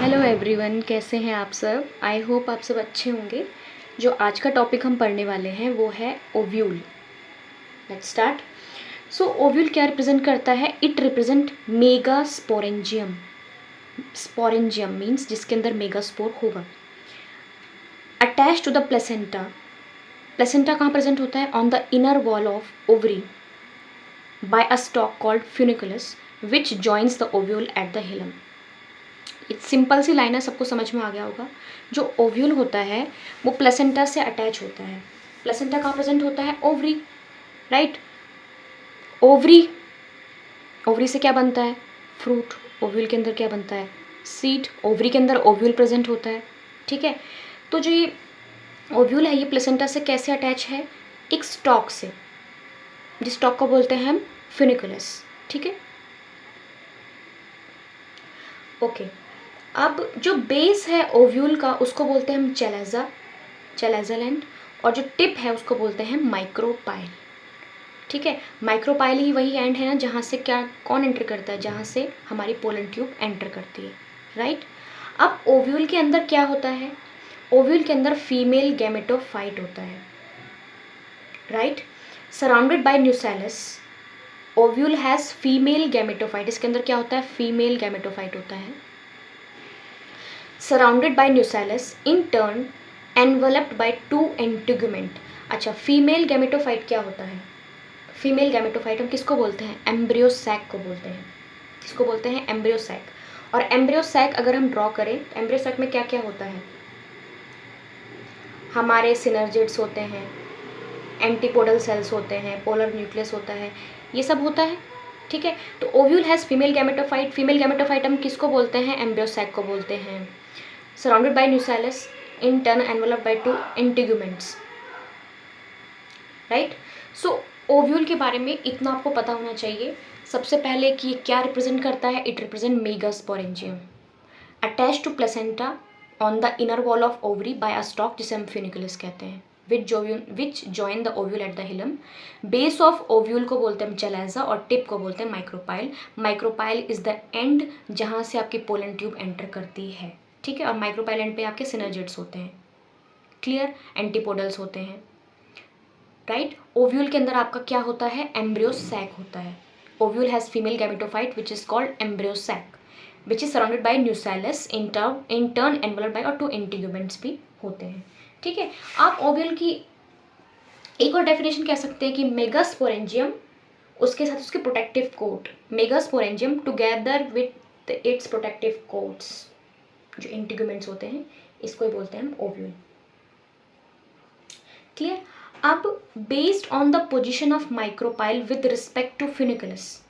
Hello everyone, कैसे हैं आप सब। आई होप आप सब अच्छे होंगे। जो आज का टॉपिक हम पढ़ने वाले हैं वो है ovule. Let's start. So ovule क्या रिप्रेजेंट करता है? It represent mega sporangium. Sporangium means जिसके अंदर मेगा स्पोर होगा। Attach to the placenta. Placenta कहाँ प्रेजेंट होता है? On the inner wall of ovary by a stalk called funiculus which joins the ovule at the hilum. Simple सी line है, सबको समझ में आ गया होगा। जो ओव्यूल होता है वो प्लेसेंटा से अटैच होता है। प्लेसेंटा कहाँ प्रेजेंट होता है? Ovary, right. ओवरी, ओवरी से क्या बनता है? फ्रूट। ओव्यूल के अंदर क्या बनता है? सीड। ओवरी के अंदर ओव्यूल प्रेजेंट होता है, ठीक है। तो जो ये ओव्यूल है ये प्लेसेंटा से कैसे अटैच है? एक स्टॉक से, जिस स्टॉक को बोलते हैं हम फ्यूनिकुलस, ठीक है। ओके, अब जो बेस है ओव्यूल का उसको बोलते हैं हम चैलेजा, चैलेजल एंड, और जो टिप है उसको बोलते हैं माइक्रोपाइल, ठीक है। माइक्रोपाइल ही वही एंड है ना जहाँ से क्या कौन एंटर करता है? जहाँ से हमारी पोलन ट्यूब एंटर करती है, राइट। अब ओव्यूल के अंदर क्या होता है? ओव्यूल के अंदर फीमेल गैमेटोफाइट होता है, right, surrounded by nucellus. Ovule has female gametophyte. इसके अंदर क्या होता है? फीमेल गैमेटोफाइट होता है, surrounded by nucellus, in turn enveloped by two integument. अच्छा, फीमेल गैमेटोफाइट क्या होता है? फीमेल गैमेटोफाइट हम किसको बोलते हैं? एम्ब्रियोसैक को बोलते हैं। किसको बोलते हैं? एम्ब्रियोसैक। और एम्ब्रियोसैक अगर हम ड्रॉ करें, एम्ब्रियोसैक में क्या क्या होता है? हमारे सिनर्जिड्स होते हैं, एंटीपोडल सेल्स होते हैं, पोलर न्यूक्लियस होता है, ये सब होता है, ठीक है। तो ovule has female gametophyte. Female gametophyte हम किसको बोलते हैं? एम्ब्रियोसैक को बोलते हैं, surrounded by nucellus, in turn enveloped by two integuments, right. So ovule के बारे में इतना आपको पता होना चाहिए। सबसे पहले कि क्या रिप्रेजेंट करता है? It represent megasporangium attach to placenta on the inner wall of ovary by a stalk, जिसे हम फ्यूनिकुलस कहते हैं, which join the ovule at the hilum. Base of ovule को बोलते हैं चैलेजा और टिप को बोलते हैं micropyle. Micropyle is the end जहाँ से आपकी पोलन ट्यूब एंटर करती है, ठीक है। और माइक्रोपाइल एंड पे आपके सिनर्जिड्स होते हैं, क्लियर, एंटीपोडल्स होते हैं, राइट। ओव्यूल के अंदर आपका क्या होता है? एम्ब्रियोसैक होता है। Ovule has female gametophyte which is called embryo sac, which is surrounded by nucellus, in turn enveloped by और टू इंटीग्यूमेंट्स भी होते हैं, ठीक है। आप ओव्यूल की एक और डेफिनेशन कह सकते हैं कि मेगास्पोरेंजियम, उसके साथ उसके protective coat, megasporangium together with its protective coats, जो इंटीग्यूमेंट्स होते हैं, इसको ही बोलते हैं हम ओव्यूल, क्लियर। अब based on the position of micropyle with respect to funiculus,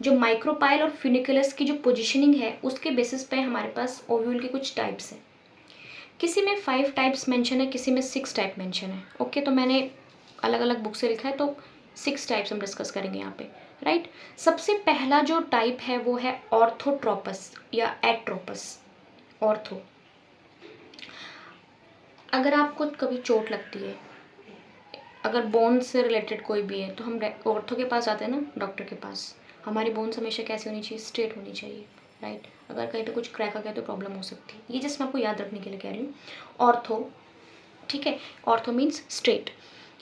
जो माइक्रोपाइल और फ्यूनिकुलस की जो पोजिशनिंग है उसके बेसिस पे हमारे पास ओव्यूल के कुछ टाइप्स हैं। किसी में 5 टाइप्स मेंशन है, किसी में 6 टाइप मेंशन है, ओके। तो मैंने अलग अलग बुक से लिखा है, तो 6 टाइप्स हम डिस्कस करेंगे यहाँ पे, राइट। सबसे पहला जो टाइप है वो है ऑर्थोट्रोपस या एट्रोपस। ऑर्थो, अगर आपको कभी चोट लगती है, अगर बोन से रिलेटेड कोई भी है, तो हम ऑर्थो के पास आते हैं ना, डॉक्टर के पास। हमारी बोन्स हमेशा कैसी होनी चाहिए? स्ट्रेट होनी चाहिए, राइट। अगर कहीं पे कुछ क्रैक आ गया तो प्रॉब्लम हो सकती है। ये जस्ट मैं आपको याद रखने के लिए कह रही हूँ, ऑर्थो, ठीक है। Ortho means straight.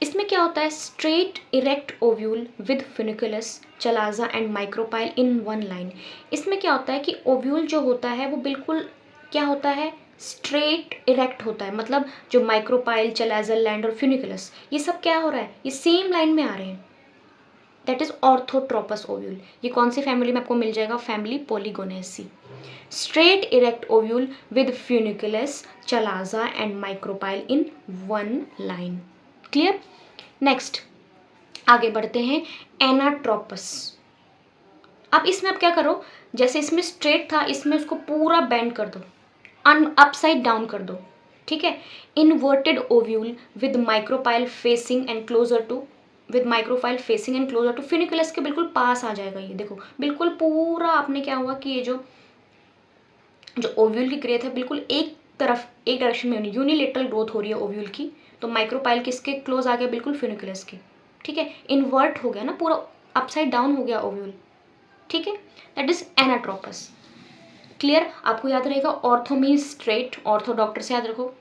इसमें क्या होता है? Straight erect ovule with funiculus, chalaza and micropyle in one line. इसमें क्या होता है कि ओव्यूल जो होता है वो बिल्कुल क्या होता है? स्ट्रेट इरेक्ट होता है। मतलब जो माइक्रोपाइल, चलाजल लैंड और फ्यूनिकुलस, ये सब क्या हो रहा है? ये सेम लाइन में आ रहे हैं। That is orthotropous ovule. ये कौन सी फैमिली में आपको मिल जाएगा? Family Polygonaceae. Straight erect ovule with funiculus, chalaza and micropyle in one line, clear. Next आगे बढ़ते हैं, एनाट्रोपस। अब इसमें आप क्या करो, जैसे इसमें स्ट्रेट था, इसमें उसको पूरा बेंड कर दो, अपसाइड डाउन कर दो, ठीक है। Inverted ovule with micropyle facing and closer to, with micropyle facing and closer to funiculus के बिल्कुल पास आ जाएगा। ये देखो बिल्कुल पूरा आपने क्या हुआ कि ये जो ओव्यूल की ग्रोथ है बिल्कुल एक तरफ, एक डायरेक्शन में यूनिलेटरल ग्रोथ हो रही है ओव्यूल की। तो माइक्रोपाइल किसके क्लोज आ गया? बिल्कुल फ्यूनिकुलस के, ठीक है। इन्वर्ट हो गया ना, पूरा अपसाइड डाउन हो गया ओव्यूल, ठीक है। That is anatropous. क्लियर? आपको याद रहेगा ortho mean straight, ortho doctor से याद रखो,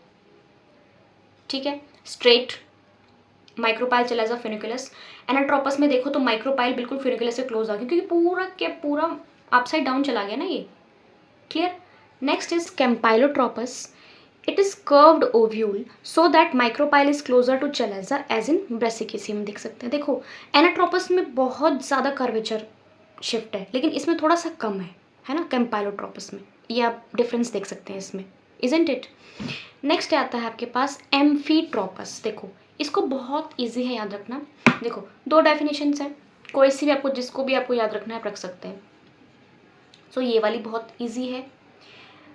ठीक है। स्ट्रेट, माइक्रोपाइल चला जा फिनिकुलस। एनाट्रोपस में देखो तो माइक्रोपाइल बिल्कुल फिनिकुलस से क्लोज आ गया, क्योंकि पूरा के पूरा अपसाइड डाउन चला गया ना ये, clear? Next is campylotropous, it is curved ovule so that micropyle is closer to chalaza as in Brassicaceae. देख सकते हैं, देखो एनाट्रोपस में बहुत ज़्यादा कर्वेचर शिफ्ट है, लेकिन इसमें थोड़ा सा कम है ना कैम्पाइलोट्रोपस में, ये आप डिफरेंस देख सकते हैं इसमें, इजंट इट? नेक्स्ट आता है आपके पास एम्फीट्रोपस। देखो इसको बहुत इजी है याद रखना। देखो दो डेफिनेशंस हैं, कोई सी भी आपको, जिसको भी आपको याद रखना है आप रख सकते हैं। सो ये वाली बहुत इजी है।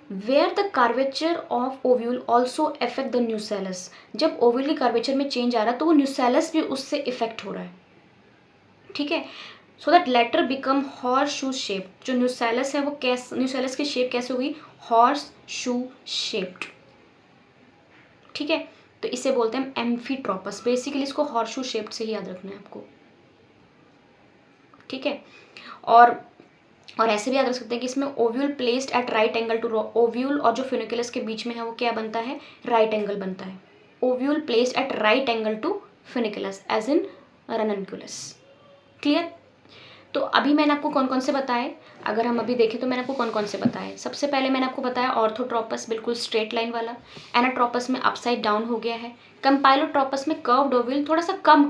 Where the curvature of ovule also affect the nucellus. जब ओव्यूल की कार्वेचर में चेंज आ रहा है तो वो न्यूसेलस भी उससे इफेक्ट हो रहा है, ठीक है। So that letter become horse shoe shape. जो न्यूसेलस है वो कैसे, न्यूसेलस की शेप कैसे हुई, हॉर्स शू शेप्ड, ठीक है। तो इसे बोलते हैं एम्फीट्रोपस। बेसिकली इसको हॉर्सशू शेप्ड से ही याद रखना है आपको, ठीक है। और ऐसे भी याद रख सकते हैं कि इसमें ovule placed at right angle to ovule और जो फिनिकुलस के बीच में है वो क्या बनता है, राइट एंगल बनता है। Ovule placed at right angle to funiculus as in Ranunculus, clear? तो अभी मैंने आपको कौन कौन से बताए, अगर हम अभी देखें तो मैंने आपको कौन कौन से बताए। सबसे पहले मैंने आपको बताया ऑर्थोट्रोपस बिल्कुल स्ट्रेट लाइन वाला, एनाट्रोपस में अपसाइड डाउन हो गया है, कंपाइलोट्रोपस में कर्व्ड ओव्यूल थोड़ा सा कम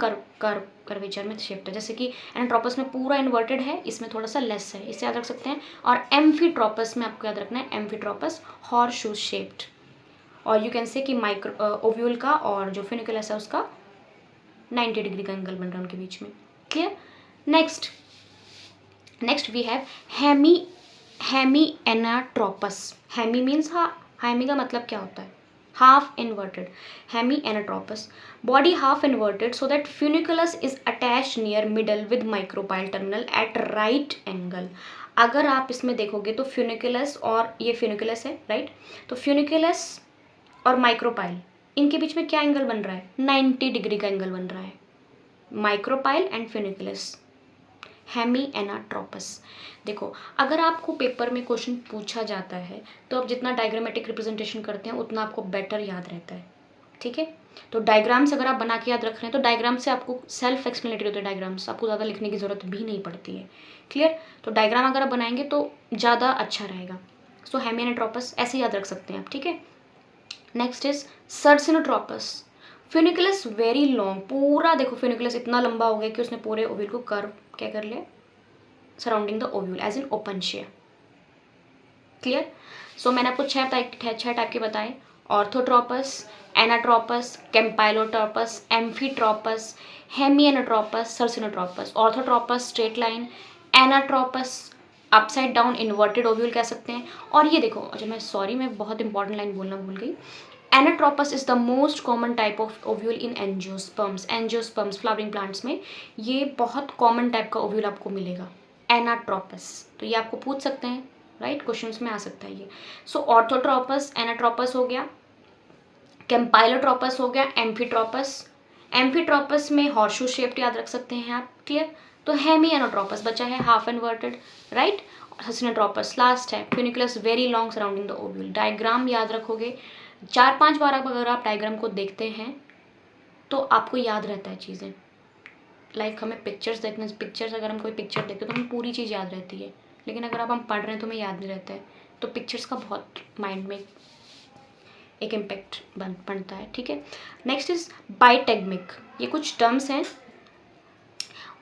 कर्वेचर में शिफ्ट है, जैसे कि एनाट्रोपस में पूरा इन्वर्टेड है, इसमें थोड़ा सा लेस है, इसे याद रख सकते हैं। और एम्फीट्रोपस में आपको याद रखना है एम्फीट्रोपस हॉर्सशू शेप्ड, और यू कैन से कि माइक्रो ओव्यूल का और जो फिनिकुलस है उसका 90 डिग्री का एंगल बन रहा है उनके बीच में, clear? Next we have hemianatropous. Hemi means hemi का मतलब क्या होता है, half inverted. Hemianatropous, body half inverted so that funiculus is attach near middle with micropyle terminal at right angle. अगर आप इसमें देखोगे तो फ्यूनिकुलस, और ये फ्यूनिकुलस है राइट, तो फ्यूनिकुलस और माइक्रोपाइल इनके बीच में क्या एंगल बन रहा है, 90 डिग्री का एंगल बन रहा है, माइक्रोपाइल एंड फ्यूनिकुलस, हेमीएनाट्रोपस। देखो अगर आपको पेपर में क्वेश्चन पूछा जाता है तो आप जितना डायग्रामेटिक रिप्रेजेंटेशन करते हैं उतना आपको बेटर याद रहता है, ठीक है। तो डायग्राम्स अगर आप बना के याद रख रहे हैं तो डायग्राम से आपको सेल्फ एक्सप्लेनेटरी होते हैं डायग्राम्स, आपको ज़्यादा लिखने की ज़रूरत भी नहीं पड़ती है, क्लियर? तो डायग्राम अगर आप बनाएंगे तो ज़्यादा अच्छा रहेगा। सो हेमीएनाट्रोपस ऐसे याद रख सकते हैं आप, ठीक है। Next is circinotropous, funiculus very long. पूरा देखो फिनिकुलस इतना लंबा हो गया कि उसने पूरे ओव्यूल को कर्व क्या कर लिया, surrounding the ovule as in Opuntia, clear? So मैंने आपको छह टाइप के बताए, orthotropous, anatropous, campylotropous, amphitropous, hemianatropous, circinotropous. Orthotropous straight line, anatropous upside down inverted ovule कह सकते हैं। और ये देखो, अच्छा मैं बहुत इंपॉर्टेंट लाइन बोलना भूल गई, anatropous is the most common type of ovule in angiosperms. Angiosperms flowering plants में ये बहुत कॉमन टाइप का ओव्यूल आपको मिलेगा, एनाट्रोपस। तो ये आपको पूछ सकते हैं, राइट, क्वेश्चंस में आ सकता है ये। सो ऑर्थोट्रोपस, एनाट्रोपस हो गया, कैम्पाइलोट्रोपस हो गया, एम्फीट्रोपस। एम्फीट्रोपस में हॉर्सशू शेप्ड याद रख सकते हैं आप, क्लियर? तो हेमीएनाट्रोपस बचा है हाफ इन्वर्टेड, राइट। सर्सिनोट्रोपस लास्ट है, funiculus very long surrounding the ovule. Diagram याद रखोगे 4-5 बार, अगर आप डायग्राम को देखते हैं तो आपको याद रहता है चीज़ें। लाइक हमें पिक्चर्स देखने, पिक्चर्स अगर हम कोई पिक्चर देखते हैं तो हमें पूरी चीज़ याद रहती है, लेकिन अगर आप हम पढ़ रहे हैं तो हमें याद नहीं रहता है। तो पिक्चर्स का बहुत माइंड में एक इम्पैक्ट बनता है, ठीक है। नेक्स्ट इज बाइटेगमिक, ये कुछ टर्म्स हैं।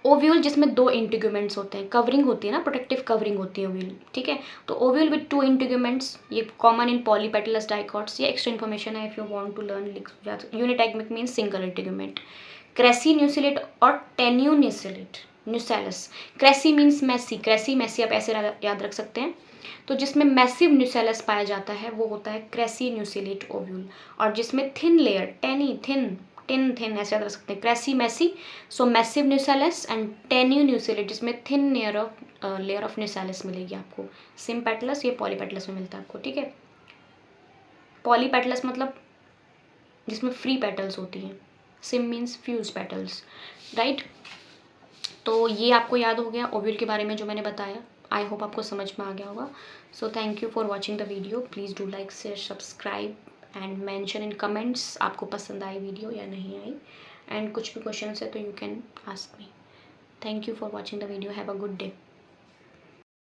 ओव्यूल जिसमें 2 इंटीग्यूमेंट्स होते हैं, कवरिंग होती है ना, प्रोटेक्टिव कवरिंग होती है ओव्यूल, ठीक है। तो ओव्यूल विद 2 इंटीग्यूमेंट्स, ये कॉमन इन पॉलीपेटलस डाइकॉट्स। ये एक्स्ट्रा इन्फॉर्मेशन है, if you want to learn. Unitegmic means single integument. Crassi nucellate और tenui nucellus. Crassi means massy, crassi massy आप ऐसे याद रख सकते हैं। तो जिसमें मैसिव न्यूसेलस पाया जाता है वो होता है क्रेसी न्यूसिलेट ओव्यूल, और जिसमें थिन लेयर, थिन ऐसे याद रख सकते हैं, crassi massy. So massive nucellus and tenui nucellate, जिसमें थिन लेयर ऑफ न्यूसेलस मिलेगी आपको। सिम्पेटलस ये पॉलीपेटलस में मिलता है आपको, ठीक है। पॉलीपेटलस मतलब जिसमें फ्री पेटल्स होती हैं, SIM means fuse petals, right. तो ये आपको याद हो गया ओव्यूल के बारे में जो मैंने बताया। आई होप आपको समझ में आ गया होगा. So thank you for watching the video. Please do like, share, subscribe and mention in comments आपको पसंद आई वीडियो या नहीं आई. एंड कुछ भी क्वेश्चन है तो you can ask me. Thank you for watching the video. Have a good day.